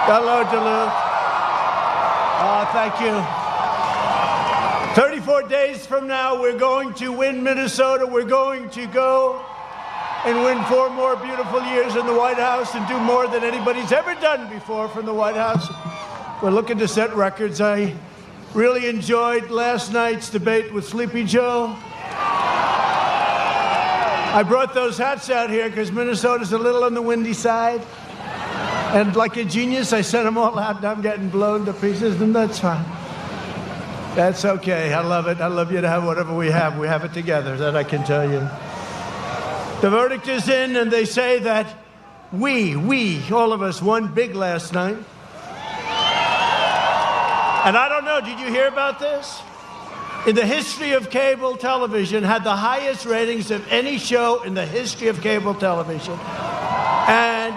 Hello, Duluth. Oh, thank you. 34 days from now, we're going to win Minnesota. We're going to go and win 4 more beautiful years in the White House and do more than anybody's ever done before from the White House. We're looking to set records. I really enjoyed last night's debate with Sleepy Joe. I brought those hats out here because Minnesota's a little on the windy side. And like a genius, I sent them all out, and I'm getting blown to pieces, and that's fine. That's okay. I love it. I love you to have whatever we have. We have it together, that I can tell you. The verdict is in, and they say that we, all of us, won big last night. And I don't know, did you hear about this? In the history of cable television, had the highest ratings of any show in the history of cable television. And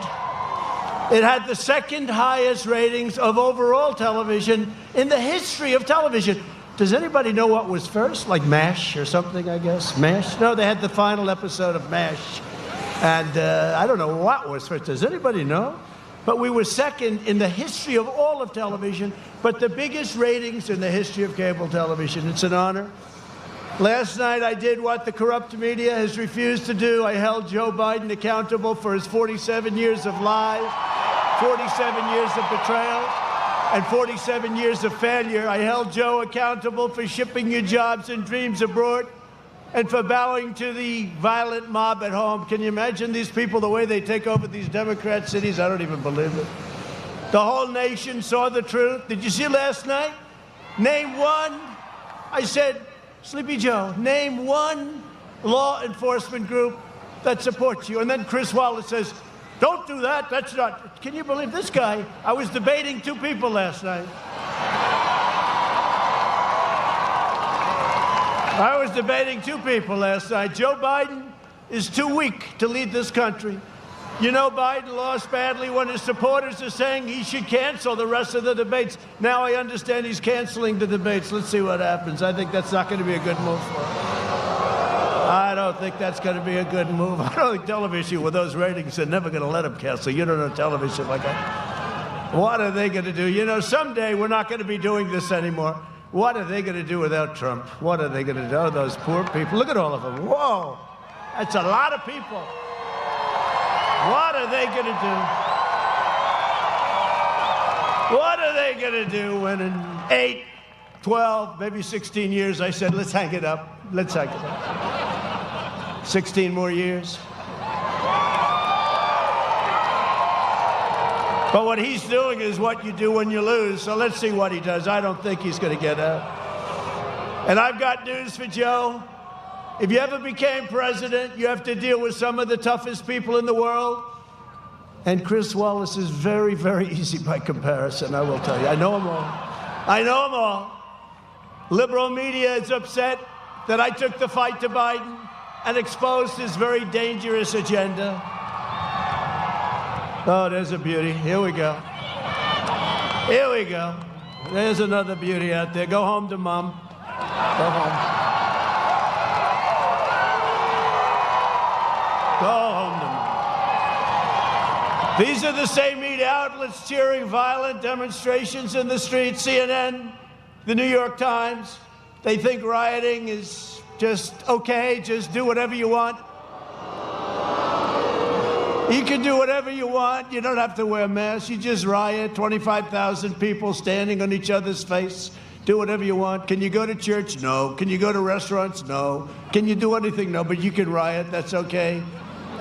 it had the second highest ratings of overall television in the history of television. Does anybody know what was first? Like MASH or something, I guess? MASH? No, they had the final episode of MASH. And I don't know what was first. Does anybody know? But we were second in the history of all of television, but the biggest ratings in the history of cable television. It's an honor. Last night I did what the corrupt media has refused to do. I held Joe Biden accountable for his 47 years of lies, 47 years of betrayal, and 47 years of failure. I held Joe accountable for shipping your jobs and dreams abroad and for bowing to the violent mob at home. Can you imagine these people, the way they take over these Democrat cities? I don't even believe it. The whole nation saw the truth. Did you see last night? Name one. I said, Sleepy Joe, name one law enforcement group that supports you. And then Chris Wallace says, don't do that. That's not. Can you believe this guy? I was debating 2 people last night. I was debating 2 people last night. Joe Biden is too weak to lead this country. You know, Biden lost badly when his supporters are saying he should cancel the rest of the debates. Now I understand he's canceling the debates. Let's see what happens. I think that's not going to be a good move for him. I don't think that's going to be a good move. I don't think television with those ratings, they're never going to let him cancel. You don't know television like that. What are they going to do? You know, someday we're not going to be doing this anymore. What are they going to do without Trump? What are they going to do? Oh, those poor people. Look at all of them. Whoa. That's a lot of people. What are they going to do? What are they going to do when in 8, 12, maybe 16 years, I said, let's hang it up. Let's hang it up. 16 more years. But what he's doing is what you do when you lose. So let's see what he does. I don't think he's going to get out. And I've got news for Joe. If you ever became president, you have to deal with some of the toughest people in the world. And Chris Wallace is very, very easy by comparison, I will tell you. I know them all. I know them all. Liberal media is upset that I took the fight to Biden and exposed his very dangerous agenda. Oh, there's a beauty. Here we go. Here we go. There's another beauty out there. Go home to Mom. Go home. Go home to Mom. These are the same media outlets cheering violent demonstrations in the streets. CNN, the New York Times. They think rioting is just okay. Just do whatever you want. You can do whatever you want. You don't have to wear masks. You just riot. 25,000 people standing on each other's face. Do whatever you want. Can you go to church? No. Can you go to restaurants? No. Can you do anything? No. But you can riot. That's okay.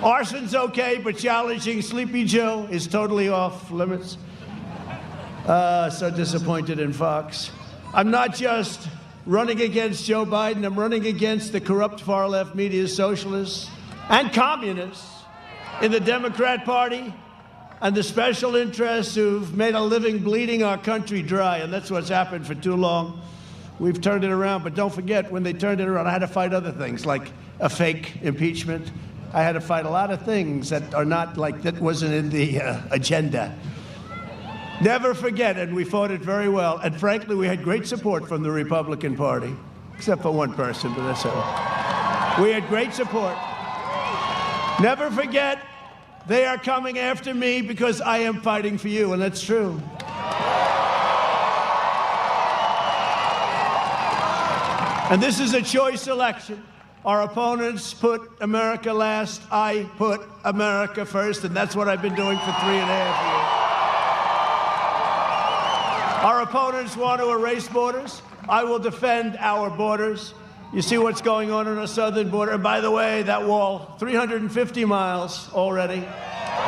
Arson's okay, but challenging Sleepy Joe is totally off limits. So disappointed in Fox. I'm not just running against Joe Biden. I'm running against the corrupt far-left media socialists and communists in the Democrat Party and the special interests who've made a living bleeding our country dry. And that's what's happened for too long. We've turned it around. But don't forget, when they turned it around, I had to fight other things, like a fake impeachment. I had to fight a lot of things that are not like, that wasn't in the agenda. Never forget, and we fought it very well. And frankly, we had great support from the Republican Party, except for one person, but that's all. We had great support. Never forget they are coming after me because I am fighting for you, and that's true. And this is a choice election. Our opponents put America last. I put America first, and that's what I've been doing for 3.5 years. Our opponents want to erase borders. I will defend our borders. You see what's going on our southern border. And by the way, that wall, 350 miles already,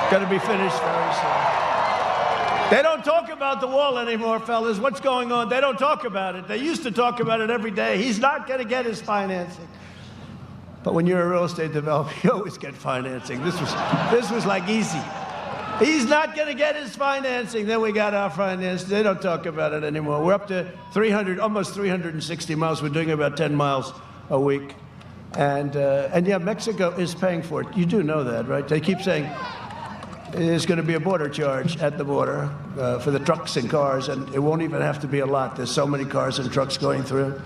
going to be finished very soon. They don't talk about the wall anymore, fellas. What's going on? They don't talk about it. They used to talk about it every day. He's not going to get his financing. But when you're a real estate developer, you always get financing. This was like easy. He's not going to get his financing. Then we got our financing. They don't talk about it anymore. We're up to almost 360 miles. We're doing about 10 miles a week. And yeah, Mexico is paying for it. You do know that, right? They keep saying there's going to be a border charge at the border for the trucks and cars, and it won't even have to be a lot. There's so many cars and trucks going through.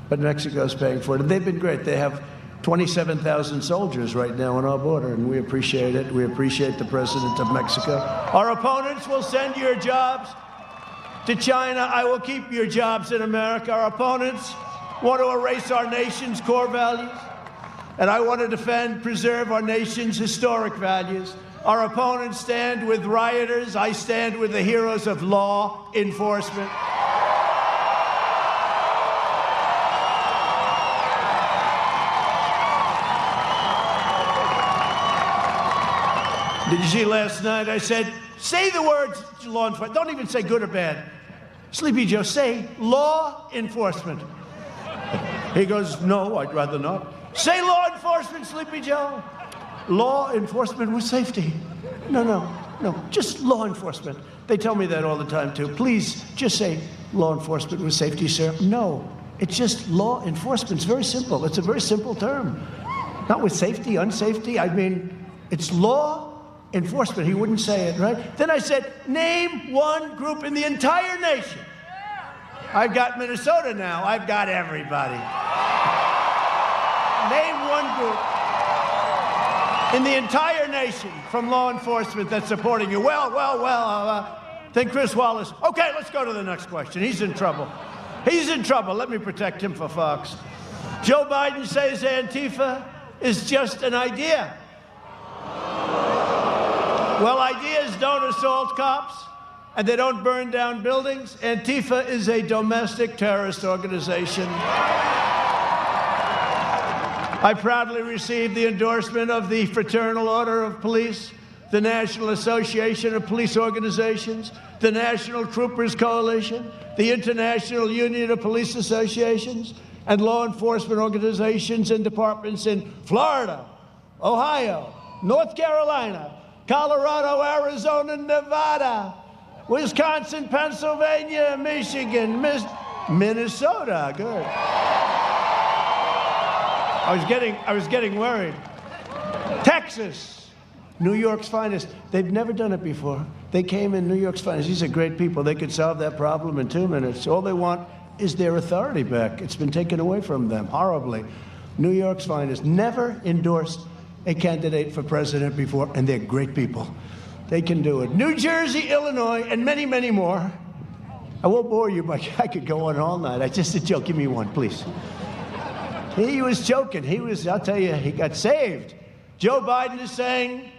But Mexico's paying for it. And they've been great. They have 27,000 soldiers right now on our border, and we appreciate it. We appreciate the president of Mexico. Our opponents will send your jobs to China. I will keep your jobs in America. Our opponents want to erase our nation's core values, and I want to defend, preserve our nation's historic values. Our opponents stand with rioters. I stand with the heroes of law enforcement. Did you see last night? I said, say the words law enforcement. Don't even say good or bad. Sleepy Joe, say law enforcement. He goes, no, I'd rather not. Say law enforcement, Sleepy Joe. Law enforcement with safety. No, just law enforcement. They tell me that all the time, too. Please, just say law enforcement with safety, sir. No, it's just law enforcement. It's very simple. It's a very simple term. Not with safety, unsafety. I mean, it's law enforcement. He wouldn't say it, right? Then I said, name one group in the entire nation. I've got Minnesota now. I've got everybody. Name one group in the entire nation from law enforcement that's supporting you. Then Chris Wallace. Okay, let's go to the next question. He's in trouble. He's in trouble. Let me protect him for Fox. Joe Biden says Antifa is just an idea. Well, ideas don't assault cops, and they don't burn down buildings. Antifa is a domestic terrorist organization. I proudly received the endorsement of the Fraternal Order of Police, the National Association of Police Organizations, the National Troopers Coalition, the International Union of Police Associations, and law enforcement organizations and departments in Florida, Ohio, North Carolina, Colorado, Arizona, Nevada, Wisconsin, Pennsylvania, Michigan, Minnesota. Good. I was getting worried. Texas, New York's finest. They've never done it before. They came in New York's finest. These are great people. They could solve that problem in 2 minutes. All they want is their authority back. It's been taken away from them horribly. New York's finest. Never endorsed a candidate for president before, and they're great people. They can do it. New Jersey, Illinois, and many, many more. I won't bore you, but I could go on all night. I just a joke. Give me one, please. He was joking. I'll tell you, he got saved. Joe Biden is saying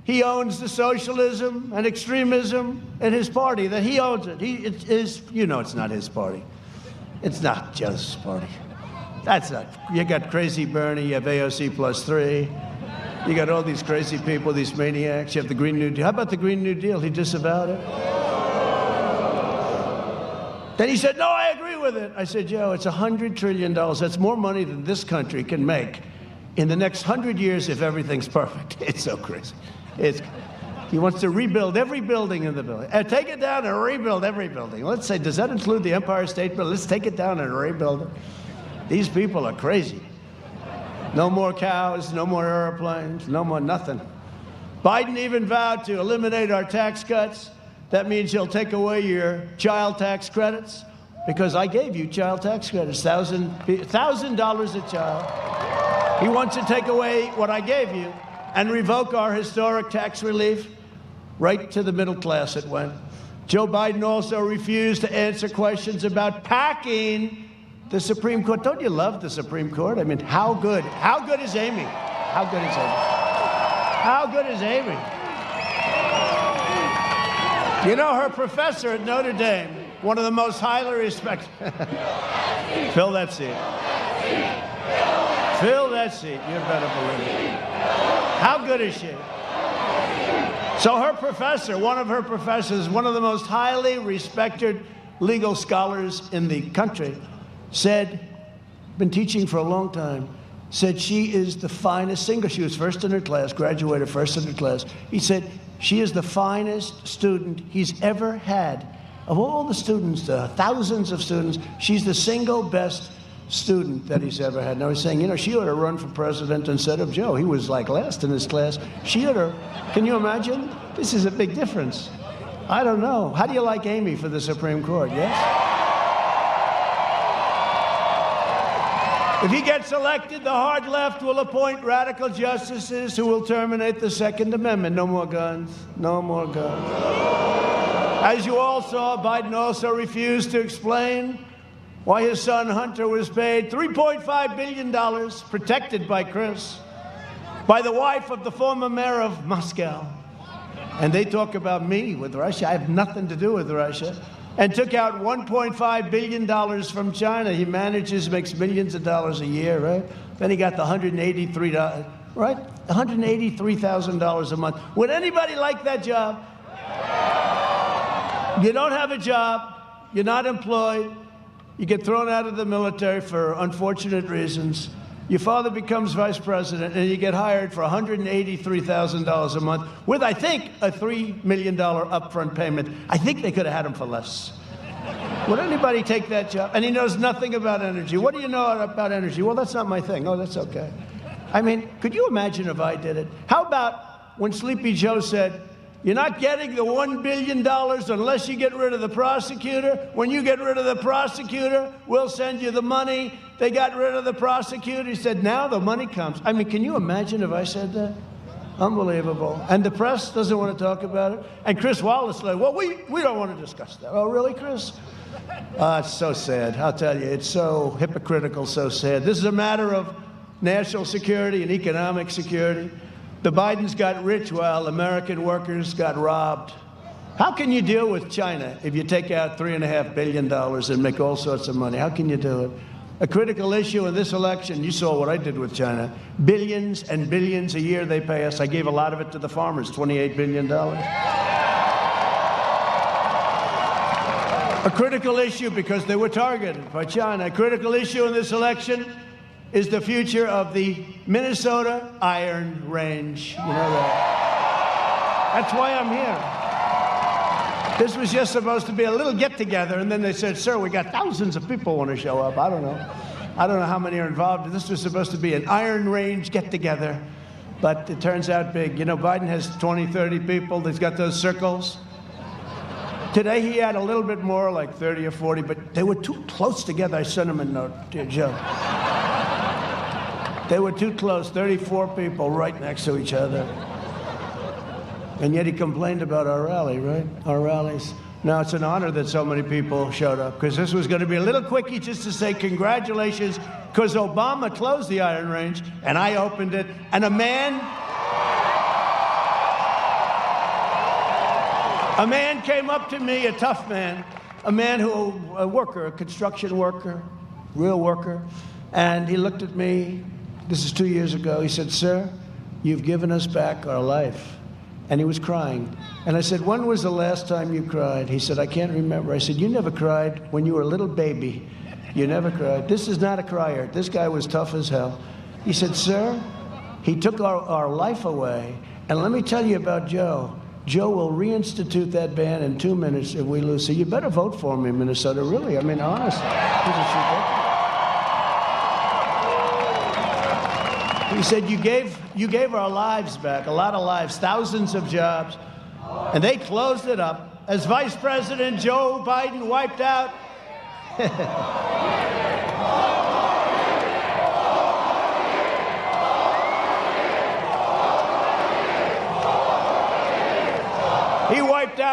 he owns the socialism and extremism in his party, that he owns it. It is, it's not his party. It's not Joe's party. That's not. You got crazy Bernie, you have AOC +3. You got all these crazy people, these maniacs. You have the Green New Deal. How about the Green New Deal? He disavowed it. Then he said, no, I agree with it. I said, Joe, it's $100 trillion. That's more money than this country can make in the next 100 years if everything's perfect. It's so crazy. He wants to rebuild every building in the building. Take it down and rebuild every building. Let's say, does that include the Empire State Building? Let's take it down and rebuild it. These people are crazy. No more cows, no more airplanes, no more nothing. Biden even vowed to eliminate our tax cuts. That means he'll take away your child tax credits, because I gave you child tax credits, $1,000 a child. He wants to take away what I gave you. and revoke our historic tax relief? Right to the middle class it went. Joe Biden also refused to answer questions about packing the Supreme Court. Don't you love the Supreme Court? I mean, how good is Amy? How good is Amy? How good is Amy? You know, her professor at Notre Dame, one of the most highly respected. Fill that seat. Fill that seat. You better believe it. How good is she? So her professor, one of her professors, one of the most highly respected legal scholars in the country, said, been teaching for a long time, said she is the finest singer. She was first in her class, graduated first in her class. He said she is the finest student he's ever had. Of all the students, thousands of students, she's the single best student that he's ever had. Now he's saying, you know, she ought to run for president instead of Joe. He was like last in his class. She ought to, can you imagine? This is a big difference. I don't know. How do you like Amy for the Supreme Court, yes? If he gets elected, the hard left will appoint radical justices who will terminate the Second Amendment. No more guns. No more guns. As you all saw, Biden also refused to explain why his son Hunter was paid $3.5 billion, protected by Chris, by the wife of the former mayor of Moscow. And they talk about me with Russia. I have nothing to do with Russia. And took out $1.5 billion from China. He makes millions of dollars a year, right? Then he got the $183, right? $183,000 a month. Would anybody like that job? You don't have a job. You're not employed. You get thrown out of the military for unfortunate reasons. Your father becomes vice president, and you get hired for $183,000 a month with, I think, a $3 million upfront payment. I think they could have had him for less. Would anybody take that job? And he knows nothing about energy. What do you know about energy? Well, that's not my thing. Oh, that's okay. I mean, could you imagine if I did it? How about when Sleepy Joe said, you're not getting the $1 billion unless you get rid of the prosecutor. When you get rid of the prosecutor, we'll send you the money. They got rid of the prosecutor. He said, now the money comes. I mean, can you imagine if I said that? Unbelievable. And the press doesn't want to talk about it. And Chris Wallace like, well, we don't want to discuss that. Oh, really, Chris? It's so sad. I'll tell you, it's so hypocritical, so sad. This is a matter of national security and economic security. The Bidens got rich while American workers got robbed. How can you deal with China if you take out $3.5 billion and make all sorts of money? How can you do it? A critical issue in this election, you saw what I did with China. Billions and billions a year they pay us. I gave a lot of it to the farmers, $28 billion. A critical issue because they were targeted by China. A critical issue in this election is the future of the Minnesota Iron Range. You know that. That's why I'm here. This was just supposed to be a little get-together, and then they said, sir, we got thousands of people want to show up. I don't know how many are involved. This was supposed to be an Iron Range get-together, but it turns out big. You know, Biden has 20, 30 people. He's got those circles. Today he had a little bit more, like 30 or 40, but they were too close together. I sent him a note, dear Joe. They were too close, 34 people right next to each other. And yet he complained about our rally, right? Our rallies. Now, it's an honor that so many people showed up, because this was going to be a little quickie just to say congratulations, because Obama closed the Iron Range, and I opened it, and a man came up to me, a tough man, a worker, a construction worker, real worker, and he looked at me. This is 2 years ago. He said, sir, you've given us back our life. And he was crying. And I said, when was the last time you cried? He said, I can't remember. I said, you never cried when you were a little baby. You never cried. This is not a crier. This guy was tough as hell. He said, sir, he took our life away. And let me tell you about Joe. Joe will reinstitute that ban in 2 minutes if we lose. So you better vote for me, Minnesota. Really, I mean, honestly. He said, you gave our lives back, a lot of lives, thousands of jobs, and they closed it up as Vice President Joe Biden wiped out.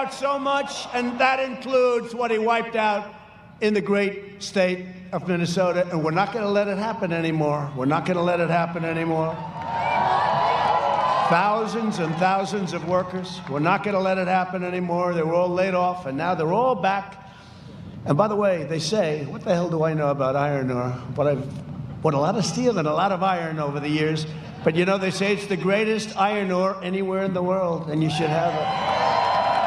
out so much, and that includes what he wiped out in the great state of Minnesota, and we're not going to let it happen anymore. We're not going to let it happen anymore. Thousands and thousands of workers, we're not going to let it happen anymore. They were all laid off, and now they're all back. And by the way, they say, what the hell do I know about iron ore? But I've bought a lot of steel and a lot of iron over the years. But you know, they say it's the greatest iron ore anywhere in the world, and you should have it.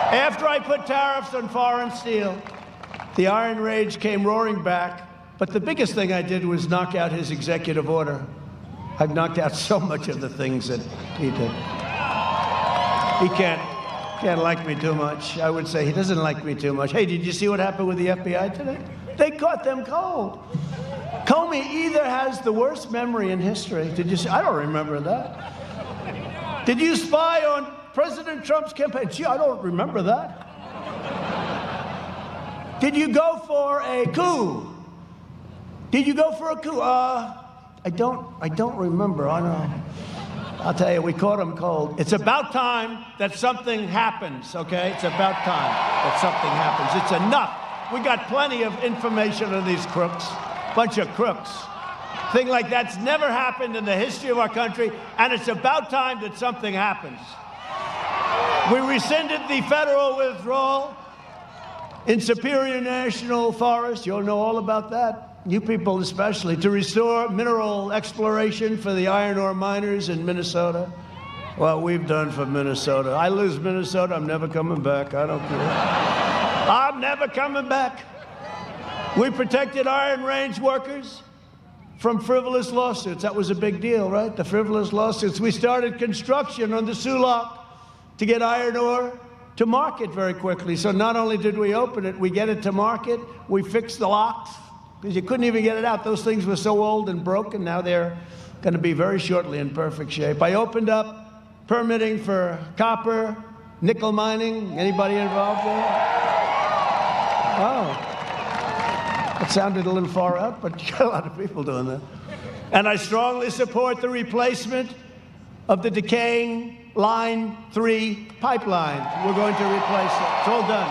After I put tariffs on foreign steel, the iron rage came roaring back. But the biggest thing I did was knock out his executive order. I've knocked out so much of the things that he did. He can't like me too much. I would say he doesn't like me too much. Hey, did you see what happened with the FBI today? They caught them cold. Comey either has the worst memory in history. Did you see? I don't remember that. Did you spy on President Trump's campaign? Gee, I don't remember that. Did you go for a coup? Did you go for a coup? I don't remember. I know. I'll tell you, we caught him cold. It's about time that something happens, okay? It's about time that something happens. It's enough. We got plenty of information on these crooks. Bunch of crooks. Thing like that's never happened in the history of our country, and it's about time that something happens. We rescinded the federal withdrawal in Superior National Forest. You'll know all about that. You people especially, to restore mineral exploration for the iron ore miners in Minnesota. What we've done for Minnesota. I lose Minnesota, I'm never coming back. I don't care. I'm never coming back. We protected Iron Range workers from frivolous lawsuits. That was a big deal, right? The frivolous lawsuits. We started construction on the Sulak to get iron ore to market very quickly. So not only did we open it, we get it to market, we fixed the locks, because you couldn't even get it out. Those things were so old and broken. Now they're going to be very shortly in perfect shape. I opened up permitting for copper, nickel mining. Anybody involved there? Oh. It sounded a little far out, but you got a lot of people doing that. And I strongly support the replacement of the decaying Line 3 pipeline. We're going to replace it. It's all done.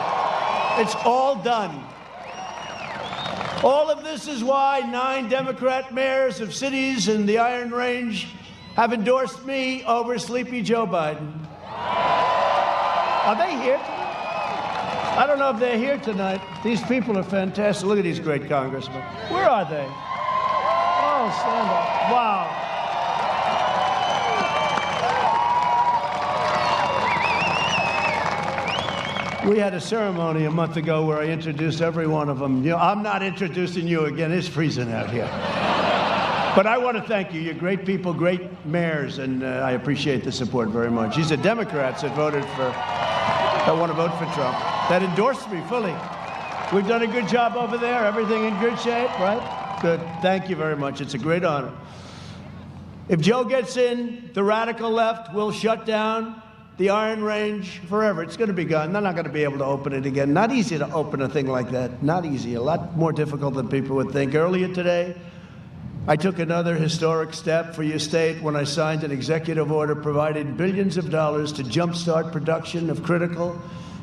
It's all done. All of this is why 9 Democrat mayors of cities in the Iron Range have endorsed me over Sleepy Joe Biden. Are they here tonight? I don't know if they're here tonight. These people are fantastic. Look at these great congressmen. Where are they? Oh, stand up. Wow. We had a ceremony a month ago where I introduced every one of them. You know, I'm not introducing you again. It's freezing out here. But I want to thank you. You're great people, great mayors, and I appreciate the support very much. These are Democrats that want to vote for Trump, that endorsed me fully. We've done a good job over there. Everything in good shape, right? Good. Thank you very much. It's a great honor. If Joe gets in, the radical left will shut down the Iron Range forever. It's going to be gone. They're not going to be able to open it again. Not easy to open a thing like that. Not easy. A lot more difficult than people would think. Earlier today, I took another historic step for your state when I signed an executive order providing billions of dollars to jumpstart production of critical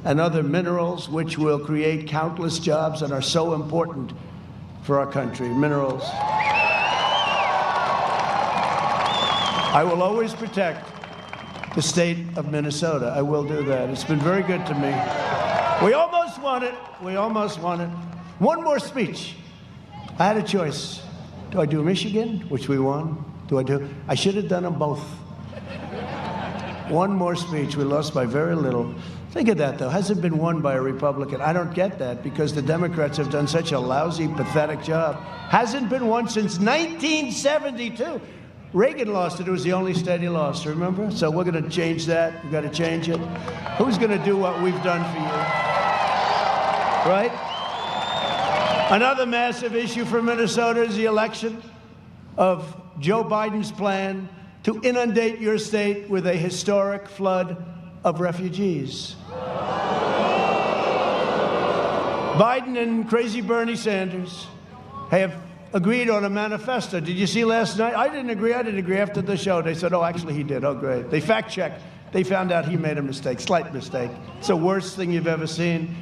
and other minerals, which will create countless jobs and are so important for our country. Minerals. I will always protect the state of Minnesota. I will do that. It's been very good to me. We almost won it. We almost won it. One more speech. I had a choice. Do I do Michigan, which we won? I should have done them both. One more speech. We lost by very little. Think of that, though. Hasn't been won by a Republican. I don't get that because the Democrats have done such a lousy, pathetic job. Hasn't been won since 1972. Reagan lost it. It was the only state he lost, remember? So we're going to change that. We've got to change it. Who's going to do what we've done for you? Right? Another massive issue for Minnesota is the election of Joe Biden's plan to inundate your state with a historic flood of refugees. Biden and crazy Bernie Sanders have agreed on a manifesto. Did you see last night? I didn't agree after the show. They said, oh, actually he did. Oh, great. They fact-checked. They found out he made a mistake, slight mistake. It's the worst thing you've ever seen.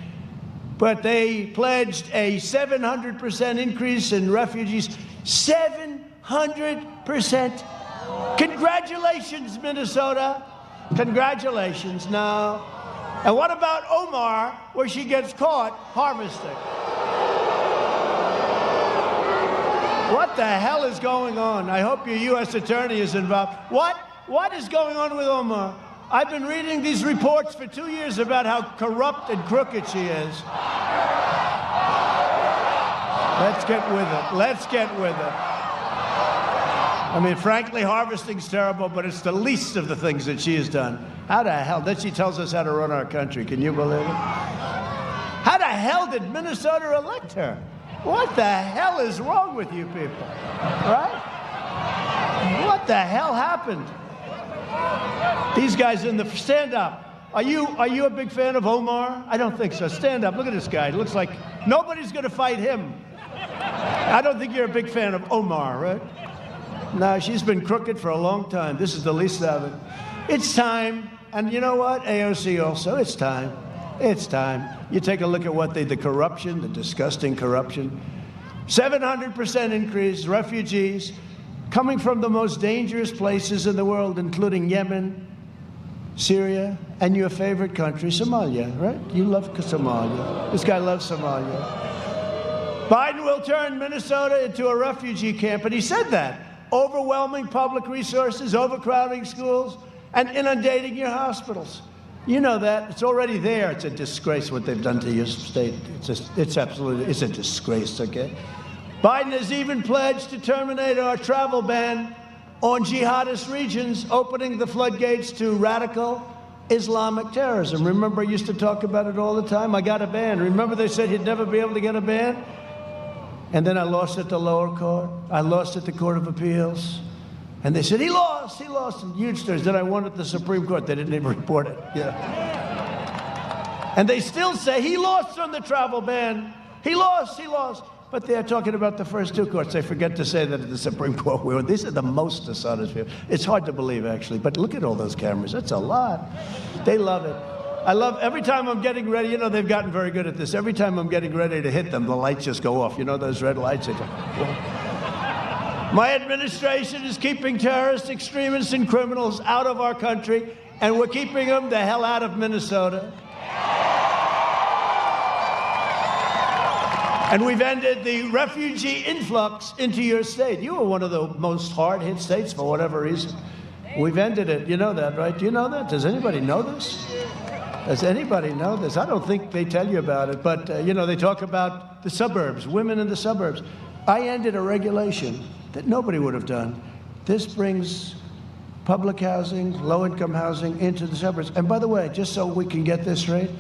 But they pledged a 700% increase in refugees. 700%. Congratulations, Minnesota. Congratulations. Now, and what about Omar, where she gets caught harvesting? What the hell is going on? I hope your U.S. attorney is involved. What is going on with Omar? I've been reading these reports for 2 years about how corrupt and crooked she is. Let's get with it. Let's get with it. I mean, frankly, harvesting's terrible, but it's the least of the things that she has done. How the hell? Then she tells us how to run our country. Can you believe it? How the hell did Minnesota elect her? What the hell is wrong with you people? Right? What the hell happened? These guys in the stand up. Are you a big fan of Omar? I don't think so. Stand up. Look at this guy. It looks like nobody's going to fight him. I don't think you're a big fan of Omar, right? No, she's been crooked for a long time. This is the least of it. It's time. And you know what? AOC also. It's time. It's time. You take a look at what the corruption, the disgusting corruption. 700% increase, refugees coming from the most dangerous places in the world, including Yemen, Syria, and your favorite country, Somalia, right? You love Somalia. This guy loves Somalia. Biden will turn Minnesota into a refugee camp, and he said that. Overwhelming public resources, overcrowding schools, and inundating your hospitals. You know that. It's already there. It's a disgrace what they've done to your state. It's a disgrace, okay? Biden has even pledged to terminate our travel ban on jihadist regions, opening the floodgates to radical Islamic terrorism. Remember, I used to talk about it all the time. I got a ban. Remember they said you'd never be able to get a ban? And then I lost at the lower court. I lost at the Court of Appeals. And they said, he lost in huge terms. Then I won at the Supreme Court. They didn't even report it. Yeah. And they still say he lost on the travel ban. He lost. But they're talking about the first two courts. They forget to say that at the Supreme Court we won. These are the most dishonest people. It's hard to believe, actually. But look at all those cameras. That's a lot. They love it. I love, every time I'm getting ready, you know, they've gotten very good at this. Every time I'm getting ready to hit them, the lights just go off. You know those red lights? My administration is keeping terrorists, extremists, and criminals out of our country, and we're keeping them the hell out of Minnesota. And we've ended the refugee influx into your state. You were one of the most hard-hit states for whatever reason. We've ended it. You know that, right? Do you know that? Does anybody know this? Does anybody know this? I don't think they tell you about it, but, you know, they talk about the suburbs, women in the suburbs. I ended a regulation that nobody would have done. This brings public housing, low-income housing into the suburbs. And by the way, just so we can get this straight,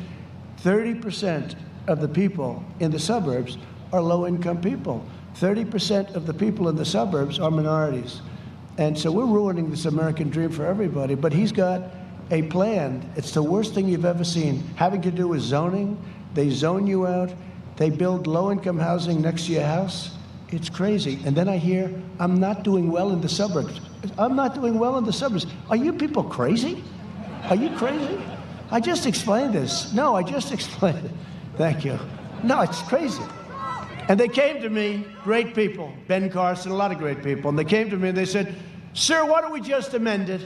30% of the people in the suburbs are low-income people. 30% of the people in the suburbs are minorities. And so we're ruining this American dream for everybody. But he's got a plan. It's the worst thing you've ever seen, having to do with zoning. They zone you out. They build low-income housing next to your house. It's crazy. And then I hear, I'm not doing well in the suburbs. I'm not doing well in the suburbs. Are you people crazy? Are you crazy? I just explained this. No, I just explained it. Thank you. No, it's crazy. And they came to me, great people, Ben Carson, a lot of great people, and they came to me and they said, sir, why don't we just amend it?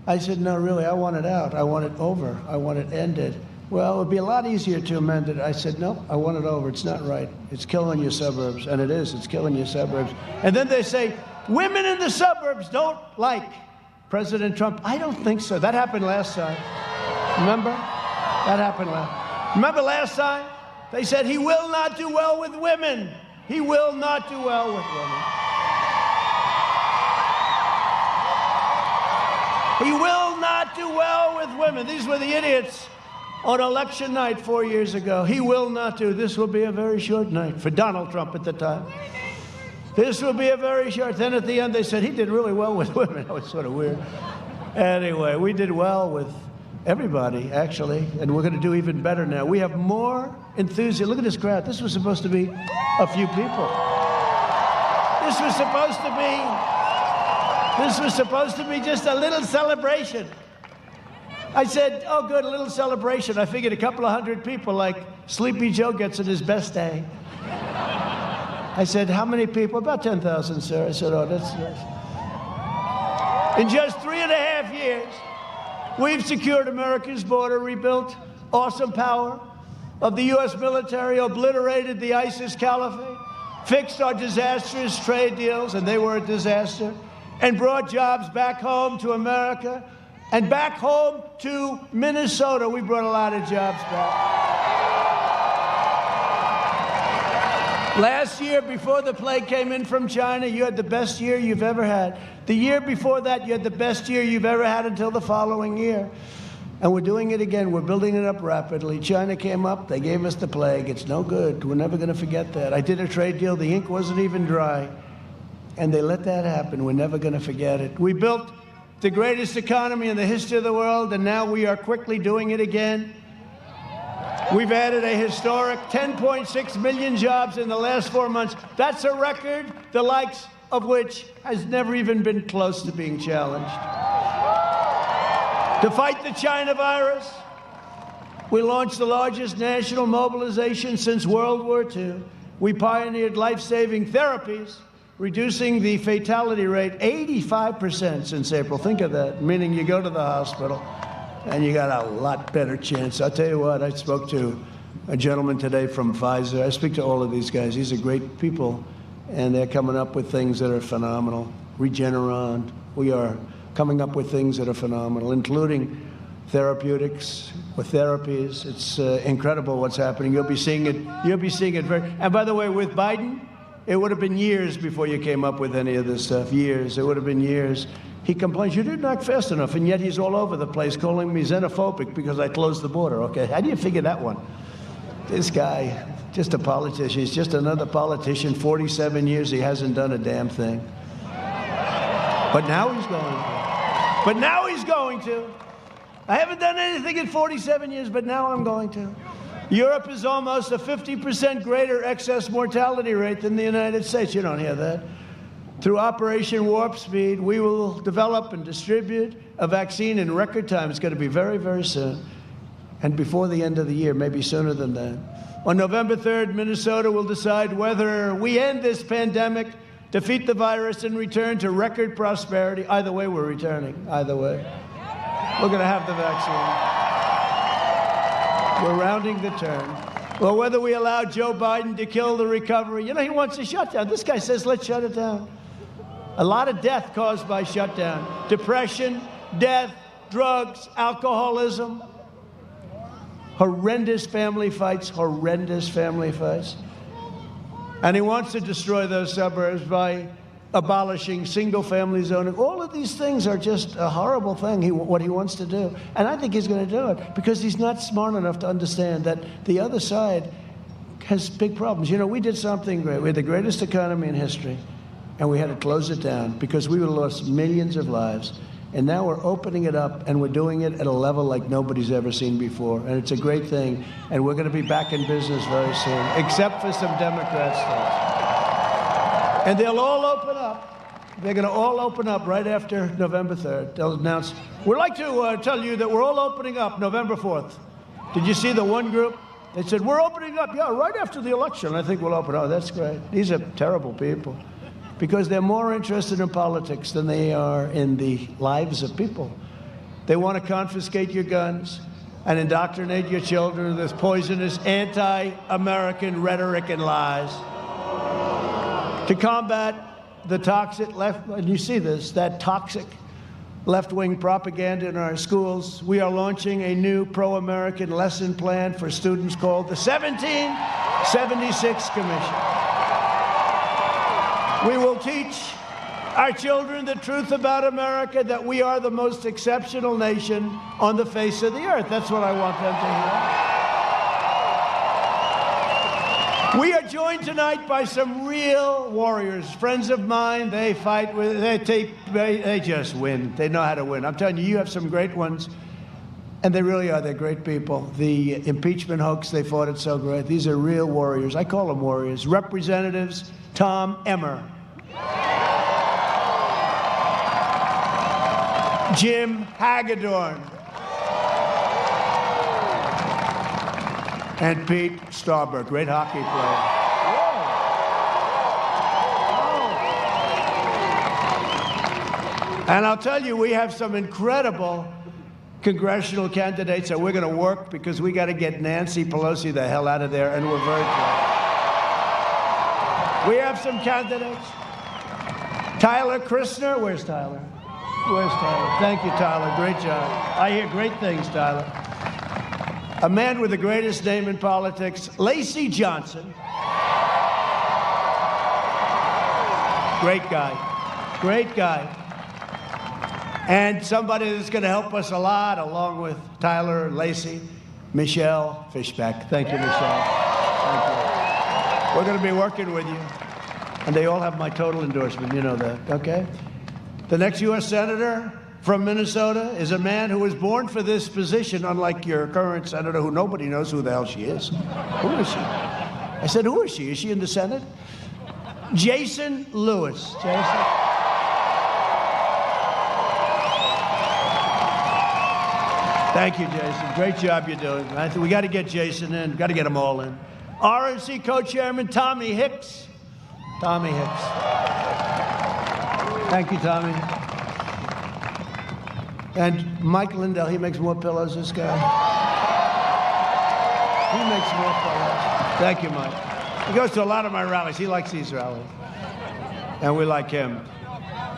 I said, no, really, I want it out. I want it over. I want it ended. Well, it would be a lot easier to amend it. I said, no, I want it over. It's not right. It's killing your suburbs. And it is. It's killing your suburbs. And then they say, women in the suburbs don't like President Trump. I don't think so. That happened last time. Remember? That happened last. Remember last time? They said he will not do well with women. He will not do well with women. He will not do well with women. These were the idiots on election night 4 years ago. He will not do. This will be a very short night for Donald Trump at the time. This will be a very short. Then at the end they said he did really well with women. That was sort of weird. Anyway, we did well with everybody, actually, and we're going to do even better now. We have more enthusiasm. Look at this crowd. This was supposed to be a few people. This was supposed to be just a little celebration. I said, oh, good, a little celebration. I figured a couple of hundred people like Sleepy Joe gets on his best day. I said, how many people? About 10,000, sir. I said, oh, that's nice. In just 3.5 years, we've secured America's border, rebuilt awesome power of the U.S. military, obliterated the ISIS caliphate, fixed our disastrous trade deals, and they were a disaster, and brought jobs back home to America and back home to Minnesota. We brought a lot of jobs back. Last year, before the plague came in from China, you had the best year you've ever had. The year before that, you had the best year you've ever had until the following year. And we're doing it again. We're building it up rapidly. China came up. They gave us the plague. It's no good. We're never going to forget that. I did a trade deal. The ink wasn't even dry. And they let that happen. We're never going to forget it. We built the greatest economy in the history of the world, and now we are quickly doing it again. We've added a historic 10.6 million jobs in the last 4 months. That's a record, the likes of which has never even been close to being challenged. To fight the China virus, we launched the largest national mobilization since World War II. We pioneered life-saving therapies, reducing the fatality rate 85% since April. Think of that, meaning you go to the hospital and you got a lot better chance. I'll tell you what, I spoke to a gentleman today from Pfizer. I speak to all of these guys. These are great people, and they're coming up with things that are phenomenal. Regeneron, we are coming up with things that are phenomenal, including therapeutics with therapies. It's incredible what's happening. You'll be seeing it. You'll be seeing it very. And by the way, with Biden, it would have been years before you came up with any of this stuff. Years. It would have been years. He complains, you didn't act fast enough, and yet he's all over the place calling me xenophobic because I closed the border. Okay, how do you figure that one? This guy, just a politician. He's just another politician. 47 years, he hasn't done a damn thing. But now he's going to. But now he's going to. I haven't done anything in 47 years, but now I'm going to. Europe is almost a 50% greater excess mortality rate than the United States. You don't hear that. Through Operation Warp Speed, we will develop and distribute a vaccine in record time. It's going to be very, very soon. And before the end of the year, maybe sooner than that. On November 3rd, Minnesota will decide whether we end this pandemic, defeat the virus, and return to record prosperity. Either way, we're returning. Either way. We're going to have the vaccine. We're rounding the turn. Well, whether we allow Joe Biden to kill the recovery, you know, he wants a shutdown. This guy says, let's shut it down. A lot of death caused by shutdown. Depression, death, drugs, alcoholism. Horrendous family fights, horrendous family fights. And he wants to destroy those suburbs by abolishing single-family zoning. All of these things are just a horrible thing, what he wants to do. And I think he's going to do it because he's not smart enough to understand that the other side has big problems. You know, we did something great. We had the greatest economy in history, and we had to close it down because we would have lost millions of lives. And now we're opening it up, and we're doing it at a level like nobody's ever seen before. And it's a great thing. And we're going to be back in business very soon, except for some Democrat states. And they'll all open up. They're going to all open up right after November 3rd. They'll announce, we'd like to tell you that we're all opening up November 4th. Did you see the one group? They said, we're opening up, yeah, right after the election. I think we'll open up. Oh, that's great. These are terrible people. Because they're more interested in politics than they are in the lives of people. They want to confiscate your guns and indoctrinate your children with this poisonous anti-American rhetoric and lies. To combat the toxic left, and you see this, that toxic left-wing propaganda in our schools, we are launching a new pro-American lesson plan for students called the 1776 Commission. We will teach our children the truth about America, that we are the most exceptional nation on the face of the earth. That's what I want them to hear. We are joined tonight by some real warriors, friends of mine. They fight with, they just win. They know how to win. I'm telling you, you have some great ones. And they really are. They're great people. The impeachment hoax, they fought it so great. These are real warriors. I call them warriors. Representatives Tom Emmer, Jim Hagedorn, And Pete Starberg, great hockey player. And I'll tell you, we have some incredible congressional candidates that we're going to work because we got to get Nancy Pelosi the hell out of there, and we're very close. We have some candidates. Tyler Christner, where's Tyler? Where's Tyler? Thank you, Tyler. Great job. I hear great things, Tyler. A man with the greatest name in politics, Lacey Johnson. Great guy. Great guy. And somebody that's going to help us a lot, along with Tyler and Lacey, Michelle Fishback. Thank you, Michelle. Thank you. We're going to be working with you. And they all have my total endorsement. You know that, okay? The next U.S. Senator from Minnesota is a man who was born for this position, unlike your current senator, who nobody knows who the hell she is. Who is she? I said, who is she? Is she in the Senate? Jason Lewis. Jason. Thank you, Jason. Great job you're doing. We got to get Jason in. Got to get them all in. RNC co-chairman Tommy Hicks. Tommy Hicks. Thank you, Tommy. And Mike Lindell, he makes more pillows, this guy. He makes more pillows. Thank you, Mike. He goes to a lot of my rallies. He likes these rallies. And we like him.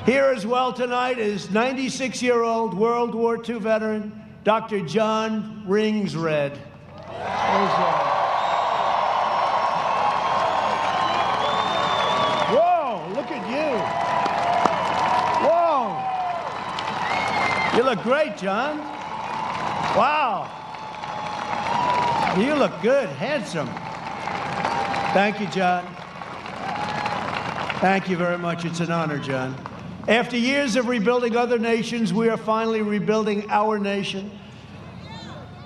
Here as well tonight is 96-year-old World War II veteran, Dr. John Ringsred. Whoa, look at you. Whoa. You look great, John. Wow. You look good, handsome. Thank you, John. Thank you very much. It's an honor, John. After years of rebuilding other nations, we are finally rebuilding our nation.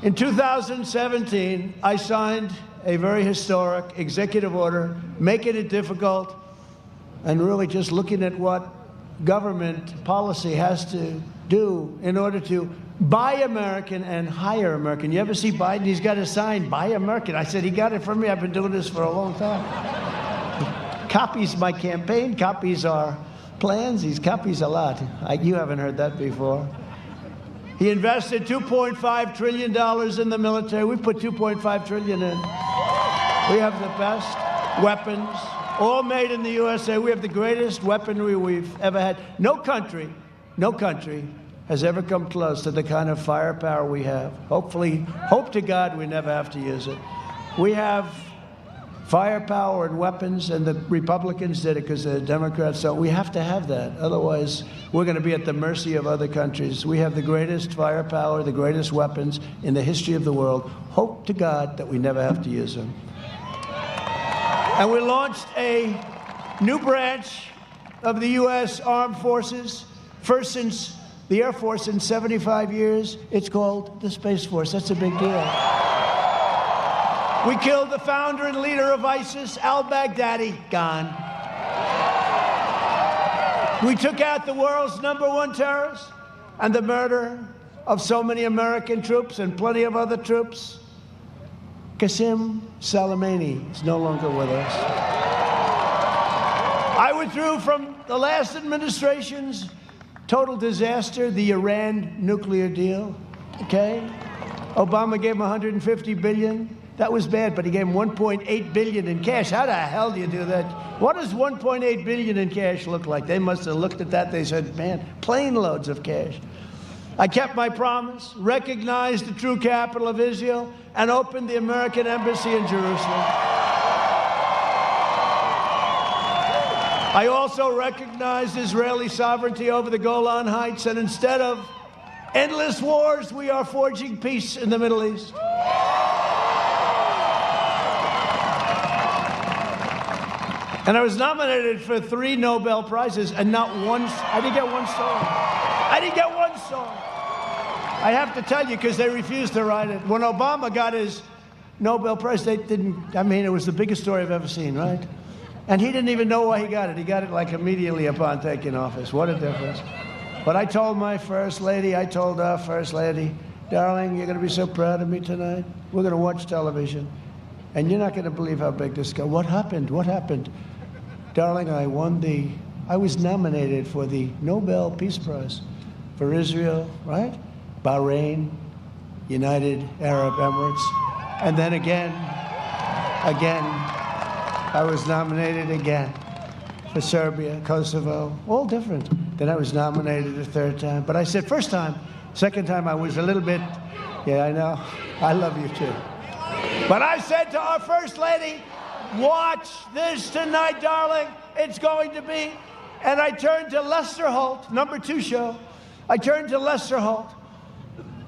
In 2017, I signed a very historic executive order, making it difficult and really just looking at what government policy has to do in order to buy American and hire American. You ever see Biden? He's got a sign, buy American. I said, he got it from me. I've been doing this for a long time. Copies my campaign, copies our plans. He copies a lot. You haven't heard that before. He invested $2.5 trillion in the military. We put $2.5 trillion in. We have the best weapons, all made in the USA. We have the greatest weaponry we've ever had. No country has ever come close to the kind of firepower we have. Hopefully, hope to God we never have to use it. We have firepower and weapons, and the Republicans did it because the Democrats don't. We have to have that. Otherwise, we're going to be at the mercy of other countries. We have the greatest firepower, the greatest weapons in the history of the world. Hope to God that we never have to use them. And we launched a new branch of the U.S. Armed Forces, first since the Air Force in 75 years. It's called the Space Force. That's a big deal. We killed the founder and leader of ISIS, al-Baghdadi, gone. We took out the world's #1 terrorist and the murder of so many American troops and plenty of other troops. Qasem Soleimani is no longer with us. I withdrew from the last administration's total disaster, the Iran nuclear deal, okay? Obama gave him $150 billion. That was bad, but he gave him $1.8 billion in cash. How the hell do you do that? What does $1.8 billion in cash look like? They must have looked at that. They said, man, plane loads of cash. I kept my promise, recognized the true capital of Israel, and opened the American embassy in Jerusalem. I also recognized Israeli sovereignty over the Golan Heights, and instead of endless wars, we are forging peace in the Middle East. And I was nominated for 3 Nobel Prizes, and not one, I didn't get one song. I didn't get one song. I have to tell you, because they refused to write it. When Obama got his Nobel Prize, they didn't, I mean, it was the biggest story I've ever seen, right? And he didn't even know why he got it. He got it like immediately upon taking office. What a difference. But I told my first lady, our first lady, darling, you're going to be so proud of me tonight. We're going to watch television. And you're not going to believe how big this got. What happened? What happened? Darling, I was nominated for the Nobel Peace Prize for Israel, right? Bahrain, United Arab Emirates. And then again, I was nominated again for Serbia, Kosovo, all different. Then I was nominated a third time. But I said, first time, second time I was a little bit, yeah, I know, I love you too. But I said to our First Lady, watch this tonight, darling. It's going to be. And I turned to Lester Holt, #2 show. I turned to Lester Holt,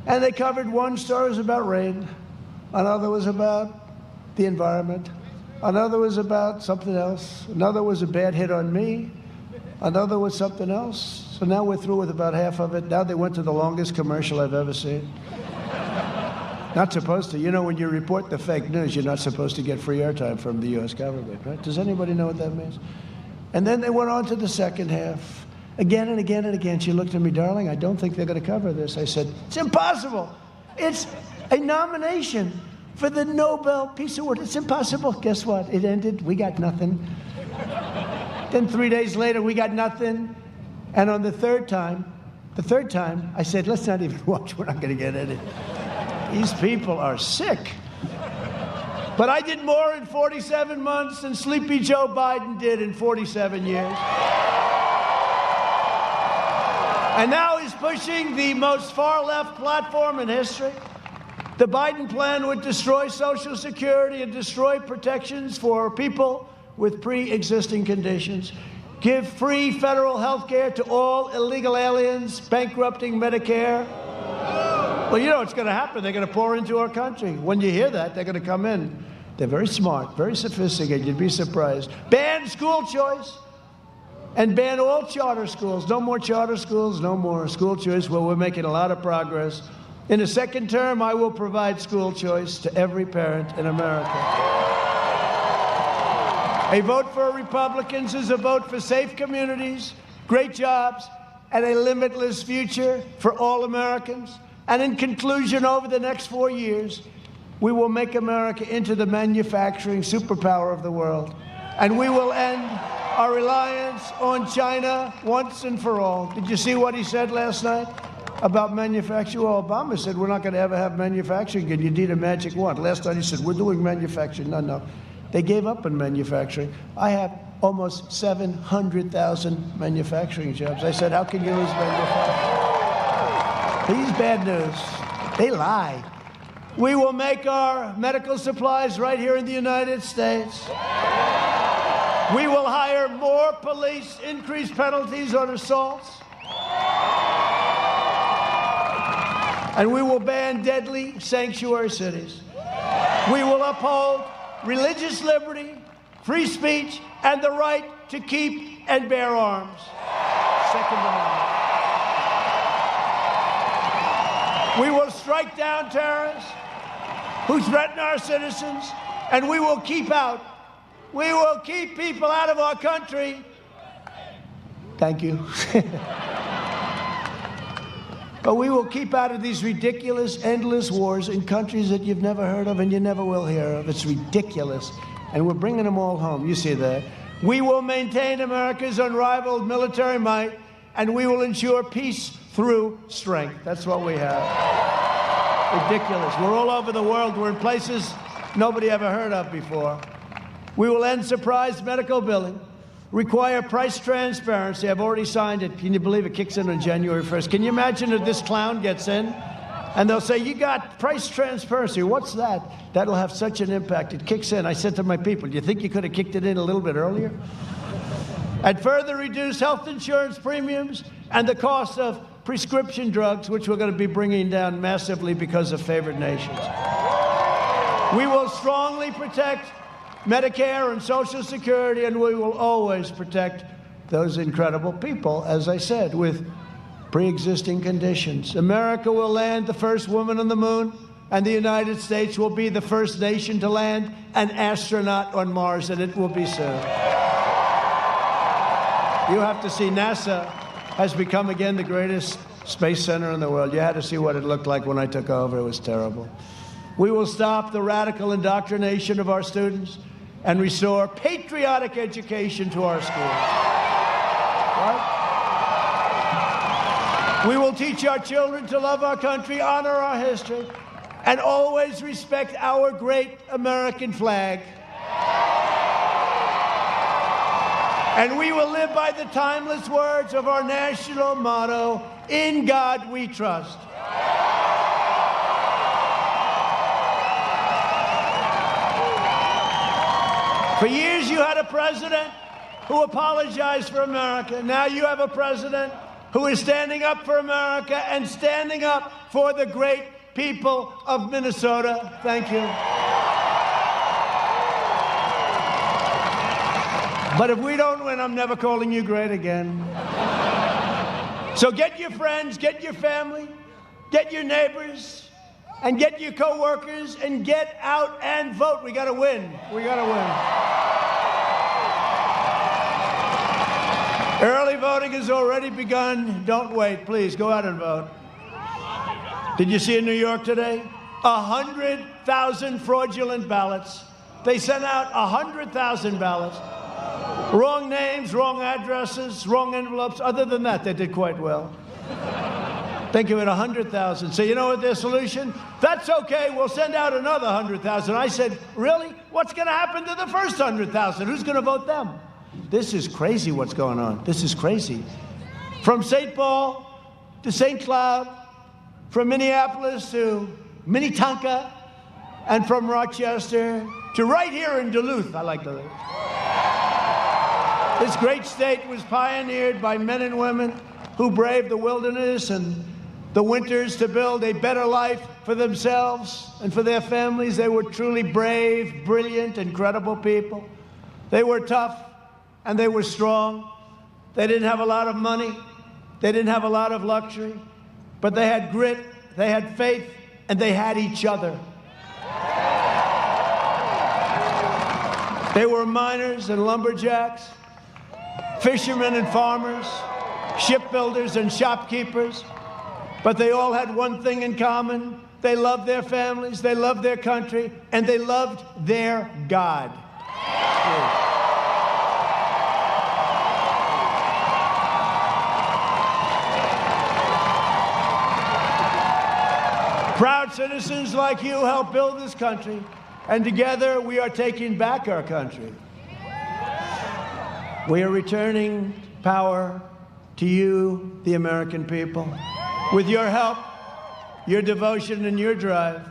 and they covered one story was about rain, another was about the environment, another was about something else, another was a bad hit on me, another was something else. So now we're through with about half of it. Now they went to the longest commercial I've ever seen. Not supposed to. You know, when you report the fake news, you're not supposed to get free airtime from the U.S. government, right? Does anybody know what that means? And then they went on to the second half. Again and again and again. She looked at me, darling, I don't think they're going to cover this. I said, it's impossible. It's a nomination for the Nobel Peace Award. It's impossible. Guess what? It ended. We got nothing. Then 3 days later, we got nothing. And on the third time, I said, let's not even watch. We're not going to get any. These people are sick. But I did more in 47 months than Sleepy Joe Biden did in 47 years. And now he's pushing the most far-left platform in history. The Biden plan would destroy Social Security and destroy protections for people with pre-existing conditions, give free federal health care to all illegal aliens, bankrupting Medicare. Well, you know what's going to happen. They're going to pour into our country. When you hear that, they're going to come in. They're very smart, very sophisticated. You'd be surprised. Ban school choice and ban all charter schools. No more charter schools, no more school choice. Well, we're making a lot of progress. In the second term, I will provide school choice to every parent in America. A vote for Republicans is a vote for safe communities, great jobs, and a limitless future for all Americans. And in conclusion, over the next 4 years, we will make America into the manufacturing superpower of the world. And we will end our reliance on China once and for all. Did you see what he said last night about manufacturing? Well, Obama said we're not going to ever have manufacturing again. You need a magic wand. Last night he said we're doing manufacturing. No. They gave up on manufacturing. I have almost 700,000 manufacturing jobs. I said, how can you lose manufacturing? These bad news, they lie. We will make our medical supplies right here in the United States. We will hire more police, increase penalties on assaults. And we will ban deadly sanctuary cities. We will uphold religious liberty, free speech, and the right to keep and bear arms. Second Amendment. We will strike down terrorists who threaten our citizens, and we will keep people out of our country. Thank you. But we will keep out of these ridiculous, endless wars in countries that you've never heard of and you never will hear of. It's ridiculous. And we're bringing them all home. You see that. We will maintain America's unrivaled military might, and we will ensure peace through strength. That's what we have. Ridiculous. We're all over the world. We're in places nobody ever heard of before. We will end surprise medical billing, require price transparency. I've already signed it. Can you believe it kicks in on January 1st? Can you imagine if this clown gets in and they'll say, you got price transparency. What's that? That'll have such an impact. It kicks in. I said to my people, do you think you could have kicked it in a little bit earlier? And further reduce health insurance premiums and the cost of prescription drugs, which we're going to be bringing down massively because of favored nations. We will strongly protect Medicare and Social Security, and we will always protect those incredible people, as I said, with pre-existing conditions. America will land the first woman on the moon, and the United States will be the first nation to land an astronaut on Mars, and it will be soon. You have to see NASA has become again the greatest space center in the world. You had to see what it looked like when I took over. It was terrible. We will stop the radical indoctrination of our students and restore patriotic education to our schools. Right? We will teach our children to love our country, honor our history, and always respect our great American flag. And we will live by the timeless words of our national motto, "In God we trust." For years you had a president who apologized for America. Now you have a president who is standing up for America and standing up for the great people of Minnesota. Thank you. But if we don't win, I'm never calling you great again. So get your friends, get your family, get your neighbors, and get your co-workers, and get out and vote. We got to win. We got to win. Early voting has already begun. Don't wait. Please, go out and vote. Did you see in New York today? 100,000 fraudulent ballots. They sent out 100,000 ballots. Wrong names, wrong addresses, wrong envelopes. Other than that, they did quite well. Think of it, 100,000. So you know what their solution? That's okay, we'll send out another 100,000. I said, really? What's going to happen to the first 100,000? Who's going to vote them? This is crazy what's going on. This is crazy. From St. Paul to St. Cloud, from Minneapolis to Minnetonka, and from Rochester to right here in Duluth. I like Duluth. This great state was pioneered by men and women who braved the wilderness and the winters to build a better life for themselves and for their families. They were truly brave, brilliant, incredible people. They were tough and they were strong. They didn't have a lot of money. They didn't have a lot of luxury, but they had grit, they had faith, and they had each other. They were miners and lumberjacks, fishermen and farmers, shipbuilders and shopkeepers, but they all had one thing in common. They loved their families, they loved their country, and they loved their God. Proud citizens like you help build this country, and together we are taking back our country. We are returning power to you, the American people. With your help, your devotion, and your drive,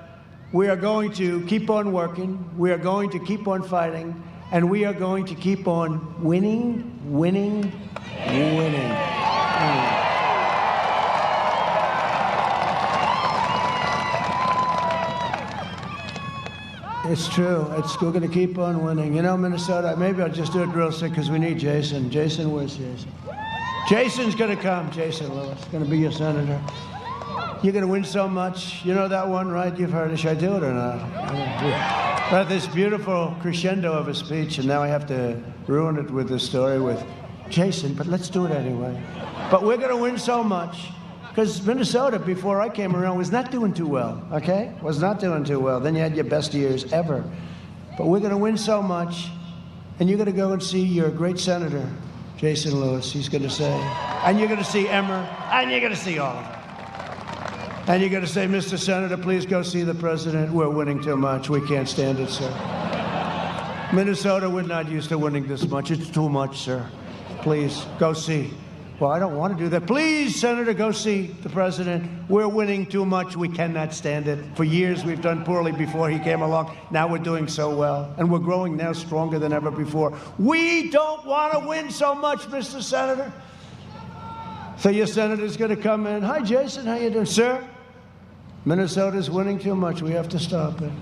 we are going to keep on working, we are going to keep on fighting, and we are going to keep on winning, winning, winning. It's true. We're going to keep on winning. You know, Minnesota, maybe I'll just do it real sick because we need Jason. Jason, where's Jason? Jason's going to come. Jason Lewis, going to be your senator. You're going to win so much. You know that one, right? You've heard it. Should I do it or not? But this beautiful crescendo of a speech, and now I have to ruin it with this story with Jason, but let's do it anyway. But we're going to win so much. Because Minnesota, before I came around, was not doing too well, okay? Was not doing too well. Then you had your best years ever. But we're going to win so much, and you're going to go and see your great senator, Jason Lewis. He's going to say, and you're going to see Emmer, and you're going to see all of them. And you're going to say, Mr. Senator, please go see the president. We're winning too much. We can't stand it, sir. Minnesota, we're not used to winning this much. It's too much, sir. Please, go see. Well, I don't want to do that. Please, Senator, go see the president. We're winning too much. We cannot stand it. For years, we've done poorly before he came along. Now we're doing so well. And we're growing now stronger than ever before. We don't want to win so much, Mr. Senator. So your senator's going to come in. Hi, Jason. How you doing? Sir, Minnesota's winning too much. We have to stop it.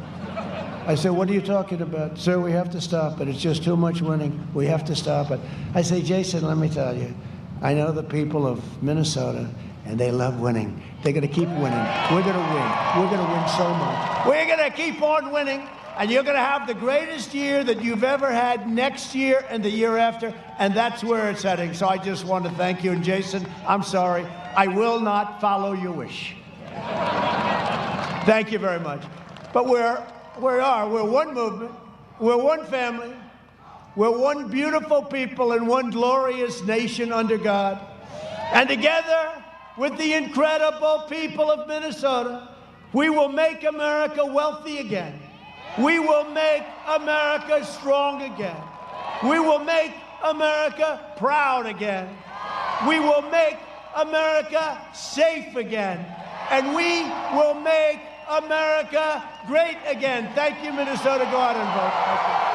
I said, what are you talking about? Sir, we have to stop it. It's just too much winning. We have to stop it. I say, Jason, let me tell you. I know the people of Minnesota, and they love winning. They're going to keep winning. We're going to win. We're going to win so much. We're going to keep on winning, and you're going to have the greatest year that you've ever had next year and the year after, and that's where it's heading. So I just want to thank you. And Jason, I'm sorry. I will not follow your wish. Thank you very much. But we are. We're one movement. We're one family. We're one beautiful people and one glorious nation under God. And together with the incredible people of Minnesota, we will make America wealthy again. We will make America strong again. We will make America proud again. We will make America safe again. And we will make America great again. Thank you, Minnesota. Go out and vote. Thank you.